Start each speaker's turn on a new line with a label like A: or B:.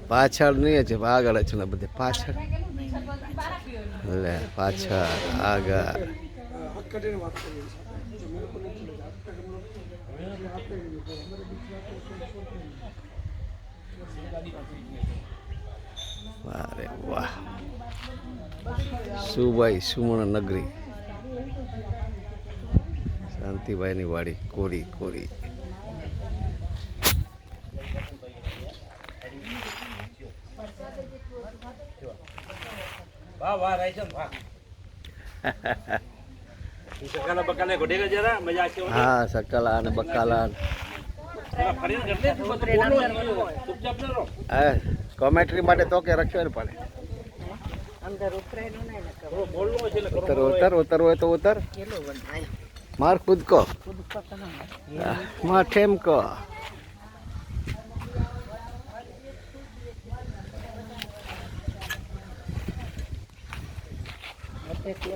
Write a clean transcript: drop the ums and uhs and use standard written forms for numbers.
A: પાછળ નહીં છે આગળ છે ને બધે પાછળ લે પાછળ આગળ અરે વાહ સુભાઈ સુમણ નગરી શાંતિભાઈની વાડી કોરી કોરી
B: વાહ વાહ રાઈજન વાહ સકાલા બકાલે ગોડેગા જરા મજા આવશે
A: હા સકલા અને બકાલા
B: ફરીને ગટલે ચૂપચાપ ન રહો
A: કોમેન્ટ્રી માટે તો કે રખ્યો ને પડે
C: અંદર ઉતરાય ન ને
B: બોલવું છે એટલે
A: ઉતર ઉતર ઉતર હોય તો ઉતર
C: કેલો બનાય
A: માર ખુદ કો
C: ખુદ પકના
A: માર ઠેમ કો
C: એટલે